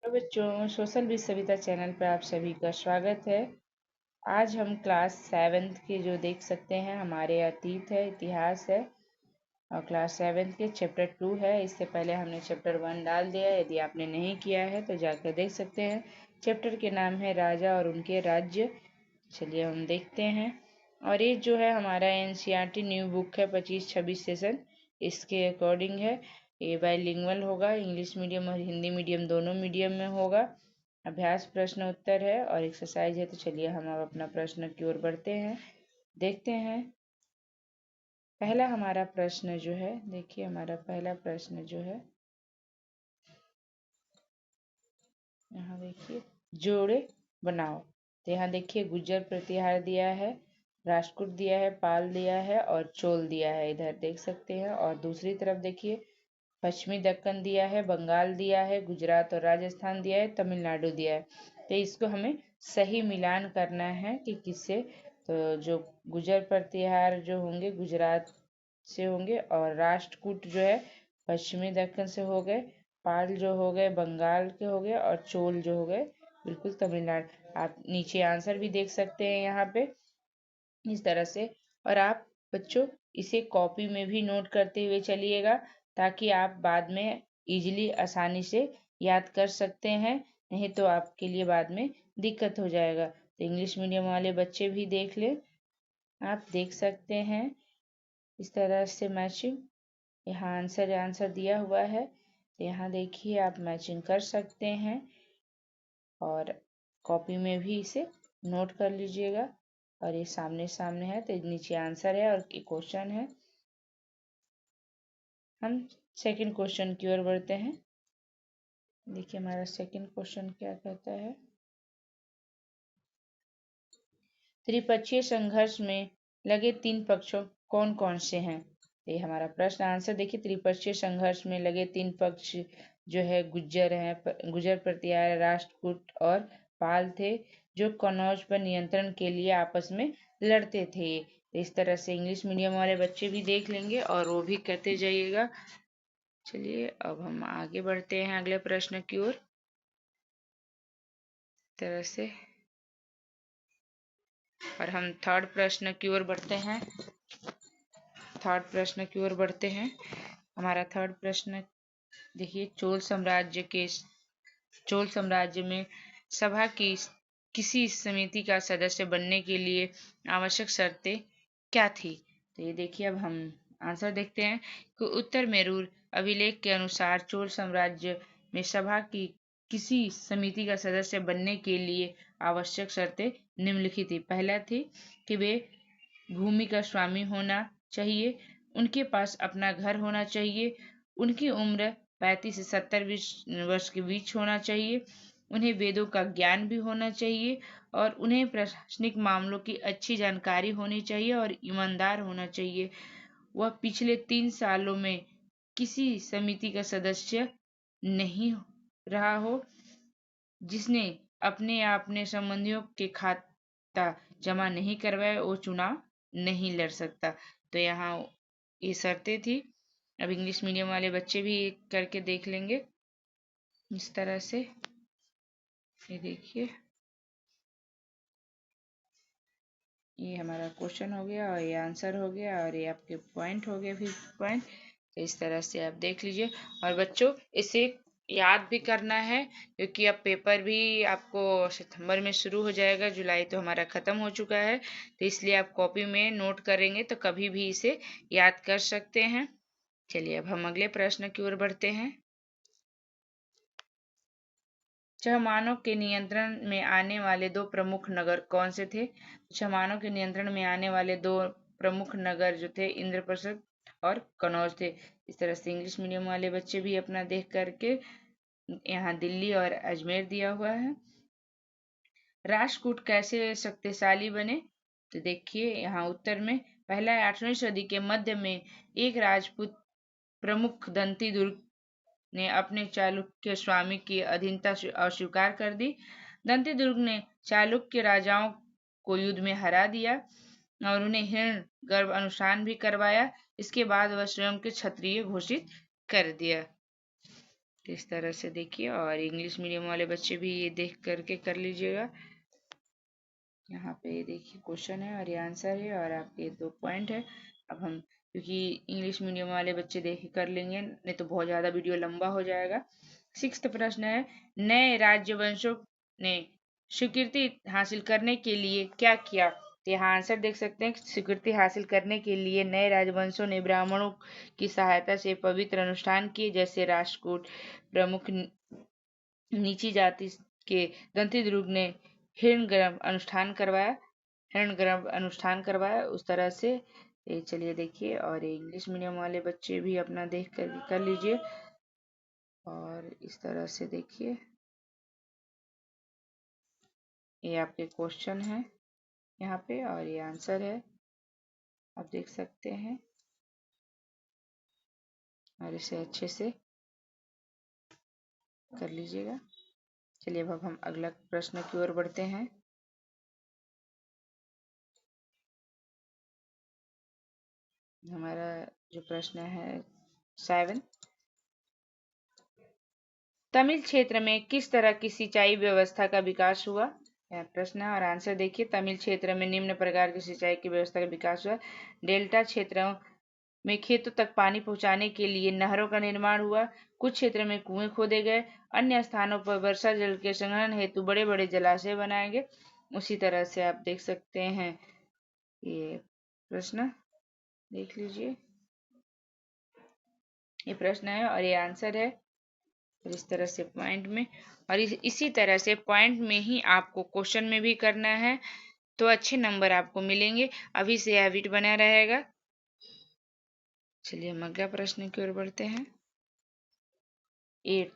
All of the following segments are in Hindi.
बच्चों, सोशल विद सविता चैनल पर आप सभी का स्वागत है। आज हम क्लास 7th के जो देख सकते हैं हमारे अतीत है, इतिहास है और क्लास 7th के चैप्टर 2 है। इससे पहले हमने चैप्टर 1 डाल दिया है। यदि आपने नहीं किया है तो जाकर देख सकते हैं। चैप्टर के नाम है राजा और उनके राज्य। चलिए हम देखते हैं। और ये जो है हमारा NCERT न्यू बुक है 25-26 सेशन, इसके अकॉर्डिंग है। ये बाइलिंगुअल होगा, इंग्लिश मीडियम और हिंदी मीडियम दोनों मीडियम में होगा। अभ्यास प्रश्न उत्तर है और एक्सरसाइज है। तो चलिए हम अब अपना प्रश्न की ओर बढ़ते हैं, देखते हैं। पहला हमारा प्रश्न जो है, देखिए हमारा पहला प्रश्न जो है, यहाँ देखिए जोड़े बनाओ। तो यहाँ देखिए गुज्जर प्रतिहार दिया है, राष्ट्रकूट दिया है, पाल दिया है और चोल दिया है, इधर देख सकते हैं। और दूसरी तरफ देखिए पश्चिमी दक्कन दिया है, बंगाल दिया है, गुजरात और राजस्थान दिया है, तमिलनाडु दिया है। तो इसको हमें सही मिलान करना है कि किससे। तो जो गुजर प्रतिहार जो होंगे गुजरात से होंगे और राष्ट्रकूट जो है पश्चिमी दक्कन से हो गए, पाल जो हो गए बंगाल के हो गए और चोल जो हो गए बिल्कुल तमिलनाडु। आप नीचे आंसर भी देख सकते हैं यहाँ पे इस तरह से। और आप बच्चों इसे कॉपी में भी नोट करते हुए चलिएगा ताकि आप बाद में इजीली आसानी से याद कर सकते हैं, नहीं तो आपके लिए बाद में दिक्कत हो जाएगा। तो इंग्लिश मीडियम वाले बच्चे भी देख लें, आप देख सकते हैं इस तरह से मैचिंग। यहाँ आंसर दिया हुआ है, तो यहाँ देखिए आप मैचिंग कर सकते हैं और कॉपी में भी इसे नोट कर लीजिएगा। और ये सामने सामने है तो नीचे आंसर है और एक क्वेश्चन है। हम सेकंड क्वेश्चन की ओर बढ़ते हैं। देखिए हमारा सेकंड क्वेश्चन क्या कहता है। त्रिपक्षीय संघर्ष में लगे 3 पक्ष कौन कौन से हैं। तो ये हमारा प्रश्न आंसर देखिए, त्रिपक्षीय संघर्ष में लगे 3 पक्ष जो है गुज्जर हैं, गुज्जर प्रतिहार, राष्ट्रकूट और पाल थे, जो कन्नौज पर नियंत्रण के लिए आपस में लड़ते थे। तो इस तरह से इंग्लिश मीडियम वाले बच्चे भी देख लेंगे और वो भी कहते जाइएगा। चलिए अब हम आगे बढ़ते हैं अगले प्रश्न की ओर। तरह से और हम थर्ड प्रश्न की ओर बढ़ते हैं। हमारा थर्ड प्रश्न देखिए, चोल साम्राज्य में सभा की किसी समिति का सदस्य बनने के लिए आवश्यक शर्तें क्या थी। तो ये देखिए अब हम आंसर देखते हैं कि उत्तर मेरूर अभिलेख के अनुसार चोल साम्राज्य में सभा की किसी समिति का सदस्य बनने के लिए आवश्यक शर्तें निम्नलिखित थी। पहला थी कि वे भूमि का स्वामी होना चाहिए, उनके पास अपना घर होना चाहिए, उनकी उम्र 35 से 70 वर्ष के बीच होना चाहिए, उन्हें वेदों का ज्ञान भी होना चाहिए और उन्हें प्रशासनिक मामलों की अच्छी जानकारी होनी चाहिए और ईमानदार होना चाहिए। वह पिछले 3 सालों में किसी समिति का सदस्य नहीं रहा हो, जिसने अपने संबंधियों के खाता जमा नहीं करवाए वो चुनाव नहीं लड़ सकता। तो यहाँ ये शर्तें थी। अब इंग्लिश मीडियम वाले बच्चे भी करके देख लेंगे इस तरह से। ये देखिए ये हमारा क्वेश्चन हो गया और ये आंसर हो गया और ये आपके पॉइंट हो गए 50 पॉइंट। तो इस तरह से आप देख लीजिए। और बच्चों इसे याद भी करना है क्योंकि अब पेपर भी आपको सितंबर में शुरू हो जाएगा, जुलाई तो हमारा ख़त्म हो चुका है। तो इसलिए आप कॉपी में नोट करेंगे तो कभी भी इसे याद कर सकते हैं। चलिए अब हम अगले प्रश्न की ओर बढ़ते हैं। चहमानों के नियंत्रण में आने वाले 2 प्रमुख नगर कौन से थे। चहमानों के नियंत्रण में आने वाले 2 प्रमुख नगर जो थे इंद्रप्रस्थ और कन्नौज थे। इस तरह से इंग्लिश मीडियम वाले बच्चे भी अपना देख करके, यहाँ दिल्ली और अजमेर दिया हुआ है। राष्ट्रकूट कैसे शक्तिशाली बने। तो देखिए यहाँ उत्तर में पहला 8वीं सदी के मध्य में एक राजपूत प्रमुख दंती दुर्ग ने अपने चालुक्य स्वामी की अधीनता अस्वीकार कर दी। दंती दुर्ग ने चालुक्य राजाओं को युद्ध में हरा दिया और उन्हें हिरण गर्भ अनुष्ठान भी करवाया। इसके बाद वह स्वयं के क्षत्रिय घोषित कर दिया। इस तरह से देखिए, और इंग्लिश मीडियम वाले बच्चे भी ये देख करके कर लीजिएगा। यहाँ पे ये देखिए क्वेश्चन है और ये आंसर है और आपके 2 पॉइंट है। अब हम, क्योंकि इंग्लिश मीडियम वाले बच्चे देख कर लेंगे, नहीं तो बहुत ज़्यादा वीडियो लंबा हो जाएगा। 6th प्रश्न है, नए राज्यवंशों ने स्वीकृति हासिल करने के लिए क्या किया? तो यहाँ आंसर देख सकते हैं। स्वीकृति हासिल करने के लिए नए राजवंशों ने ब्राह्मणों की सहायता से पवित्र अनुष्ठान किए, जैसे राष्ट्रकूट प्रमुख नीची जाति के गंतिद्रुग ने हिरण्यगर्भ अनुष्ठान करवाया उस तरह से। ये चलिए देखिए, और इंग्लिश मीडियम वाले बच्चे भी अपना देख कर लीजिए, और इस तरह से देखिए, ये आपके क्वेश्चन है यहाँ पे और ये आंसर है, आप देख सकते हैं, और इसे अच्छे से कर लीजिएगा। चलिए अब हम अगला प्रश्न की ओर बढ़ते हैं। हमारा जो प्रश्न है 7, तमिल क्षेत्र में किस तरह की सिंचाई व्यवस्था का विकास हुआ? यह प्रश्न है और आंसर देखिए, तमिल क्षेत्र में निम्न प्रकार की सिंचाई की व्यवस्था का विकास हुआ। डेल्टा क्षेत्रों में खेतों तक पानी पहुंचाने के लिए नहरों का निर्माण हुआ। कुछ क्षेत्र में कुएं खोदे गए। अन्य स्थानों पर वर्षा जल के संग्रहण हेतु बड़े बड़े जलाशय बनाए गए। उसी तरह से आप देख सकते हैं, ये प्रश्न देख लीजिए, ये प्रश्न है और ये आंसर है। और इस तरह से पॉइंट में, और इसी तरह से पॉइंट में ही आपको क्वेश्चन में भी करना है, तो अच्छे नंबर आपको मिलेंगे। अभी से हैबिट बना रहेगा। चलिए हम अगला प्रश्न की ओर बढ़ते हैं। 8,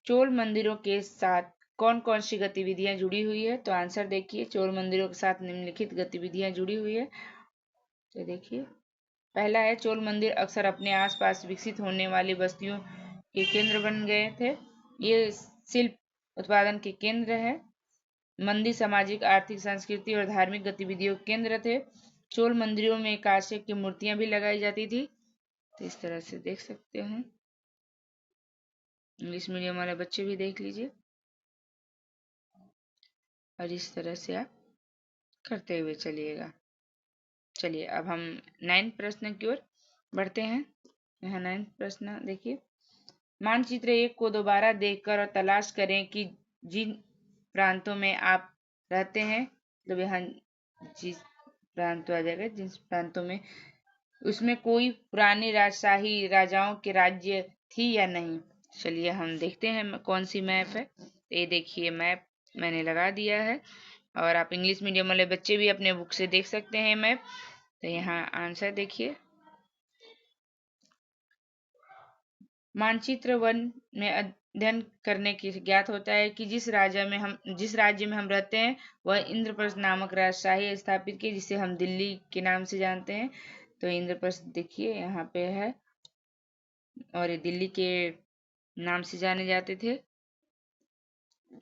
चोल मंदिरों के साथ कौन कौन सी गतिविधियां जुड़ी हुई है? तो आंसर देखिए, चोल मंदिरों के साथ निम्नलिखित गतिविधियां जुड़ी हुई है। तो देखिए, पहला है, चोल मंदिर अक्सर अपने आसपास विकसित होने वाली बस्तियों के केंद्र बन गए थे। ये शिल्प उत्पादन के केंद्र है। मंदिर सामाजिक, आर्थिक, सांस्कृतिक और धार्मिक गतिविधियों के केंद्र थे। चोल मंदिरों में कांसे की मूर्तियां भी लगाई जाती थी। तो इस तरह से देख सकते हैं, इंग्लिश मीडियम वाले बच्चे भी देख लीजिए, और इस तरह से आप करते हुए चलिएगा। चलिए अब हम 9th प्रश्न की ओर बढ़ते हैं। यहाँ 9th प्रश्न देखिए, मानचित्र 1 को दोबारा देखकर और तलाश करें कि जिन प्रांतों में आप रहते हैं, मतलब यहाँ जिस प्रांत आ जाएगा, जिन प्रांतों में, उसमें कोई पुरानी राजशाही राजाओं के राज्य थी या नहीं। चलिए हम देखते हैं कौन सी मैप है। ये देखिए, मैप मैंने लगा दिया है, और आप इंग्लिश मीडियम वाले बच्चे भी अपने बुक से देख सकते हैं मैप। तो यहाँ आंसर देखिए, मानचित्र 1 में अध्ययन करने की ज्ञात होता है कि जिस राज्य में हम रहते हैं, वह इंद्रप्रस्थ नामक राजशाही स्थापित की, जिसे हम दिल्ली के नाम से जानते हैं। तो इंद्रप्रस्थ देखिए यहाँ पे है, और ये दिल्ली के नाम से जाने जाते थे।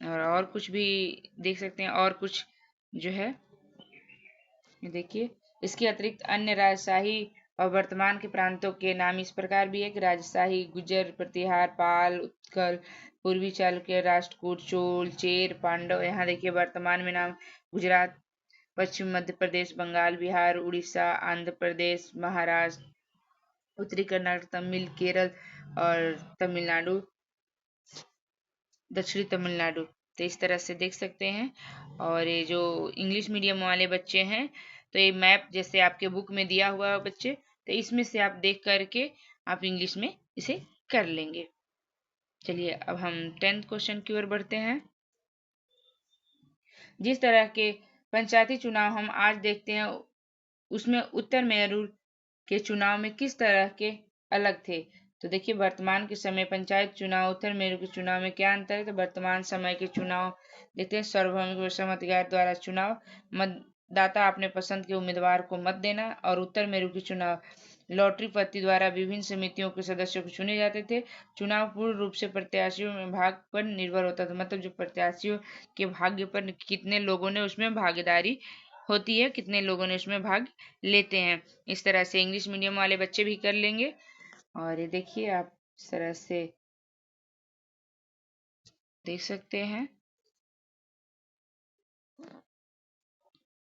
और कुछ भी देख सकते हैं, और कुछ जो है, ये देखिए, इसके अतिरिक्त अन्य राजशाही और वर्तमान के प्रांतों के नाम इस प्रकार भी है कि राजशाही, गुर्जर, प्रतिहार, पाल, उत्कल, पूर्वी चालुक्य, राष्ट्रकूट, चोल, चेर, पांडव। यहाँ देखिए वर्तमान में नाम गुजरात, पश्चिम मध्य प्रदेश, बंगाल, बिहार, उड़ीसा, आंध्र प्रदेश, महाराष्ट्र, उत्तरी कर्नाटक, तमिल, केरल और तमिलनाडु, दक्षिणी तमिलनाडु। तो इस तरह से देख सकते हैं। और ये जो इंग्लिश मीडियम वाले बच्चे हैं, तो ये मैप जैसे आपके बुक में दिया हुआ है बच्चे, तो इसमें से आप देख करके आप इंग्लिश में इसे कर लेंगे। चलिए अब हम 10th क्वेश्चन की ओर बढ़ते हैं। जिस तरह के पंचायती चुनाव हम आज देखते हैं, उसमें उत्तर मेरूर के चुनाव में किस तरह के अलग थे? तो देखिए, वर्तमान के समय पंचायत चुनाव, उत्तर मेरू के चुनाव में क्या अंतर है? तो वर्तमान समय के चुनाव देखते हैं, सार्वभौमिक समधिकार द्वारा चुनाव, मतदाता अपने पसंद के उम्मीदवार को मत देना। और उत्तर मेरू के चुनाव, लॉटरी पद्धति द्वारा विभिन्न समितियों के सदस्यों को चुने जाते थे। चुनाव पूर्ण रूप से प्रत्याशियों में भाग पर निर्भर होता था, मतलब जो प्रत्याशियों के भाग्य पर कितने लोगों ने उसमें भागीदारी होती है, कितने लोगों ने उसमें भाग लेते हैं। इस तरह से इंग्लिश मीडियम वाले बच्चे भी कर लेंगे। और ये देखिए, आप इस तरह से देख सकते हैं।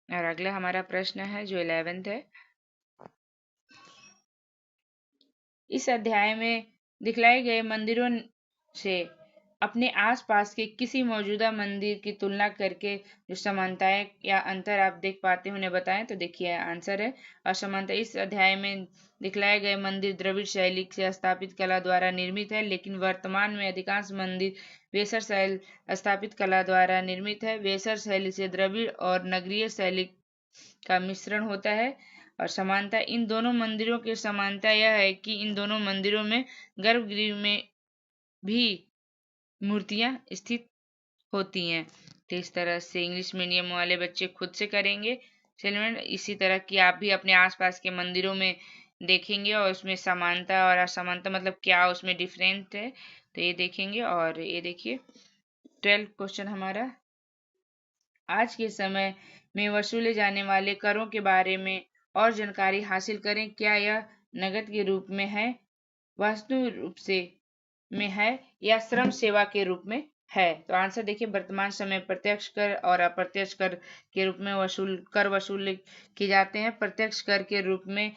और अगला हमारा प्रश्न है जो 11th है। इस अध्याय में दिखलाए गए मंदिरों से अपने आसपास के किसी मौजूदा मंदिर की तुलना करके जो समानताएं या अंतर आप देख पाते हैं उन्हें बताएं। तो देखिए आंसर है असमानता। इस अध्याय में दिखलाए गए मंदिर द्रविड़ शैली से स्थापित कला द्वारा निर्मित है, लेकिन वर्तमान में अधिकांश मंदिर वेसर शैली स्थापित कला द्वारा निर्मित है। वेसर शैली से द्रविड़ और नगरीय शैली का मिश्रण होता है। और समानता, इन दोनों मंदिरों की समानता यह है कि इन दोनों मंदिरों में गर्भगृह में भी मूर्तियां स्थित होती हैं। तो इस तरह से इंग्लिश मीडियम वाले बच्चे खुद से करेंगे। चलिए इसी तरह की आप भी अपने आसपास के मंदिरों में देखेंगे और उसमें समानता और असमानता मतलब क्या उसमें डिफरेंट है तो ये देखेंगे। और ये देखिए 12 क्वेश्चन हमारा, आज के समय में वसूले जाने वाले करों के बारे में और जानकारी हासिल करें। क्या यह नकद के रूप में है, वस्तु रूप से में है या श्रम सेवा के रूप में है। तो आंसर देखिए वर्तमान समय प्रत्यक्ष कर और अप्रत्यक्ष कर के रूप में वसूल किए जाते हैं। प्रत्यक्ष कर के रूप में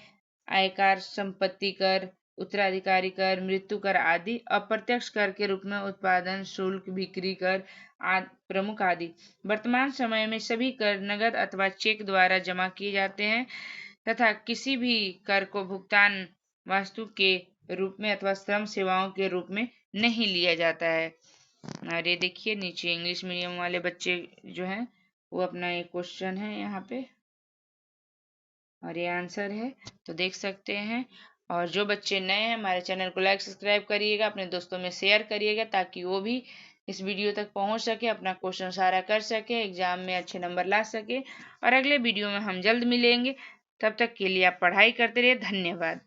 आयकर, संपत्ति कर, उत्तराधिकारी कर, मृत्यु कर आदि। अप्रत्यक्ष कर के रूप में उत्पादन शुल्क, बिक्री कर प्रमुख आदि। वर्तमान समय में सभी कर नगद अथवा चेक द्वारा जमा किए जाते हैं तथा किसी भी कर को भुगतान वस्तु के रूप में अथवा श्रम सेवाओं के रूप में नहीं लिया जाता है। और ये देखिए नीचे इंग्लिश मीडियम वाले बच्चे जो हैं वो अपना एक क्वेश्चन है यहाँ पे और ये आंसर है तो देख सकते हैं। और जो बच्चे नए हैं हमारे चैनल को लाइक सब्सक्राइब करिएगा, अपने दोस्तों में शेयर करिएगा ताकि वो भी इस वीडियो तक पहुंच सके, अपना क्वेश्चन सारा कर सके, एग्जाम में अच्छे नंबर ला सके। और अगले वीडियो में हम जल्द मिलेंगे, तब तक के लिए आप पढ़ाई करते रहिए। धन्यवाद।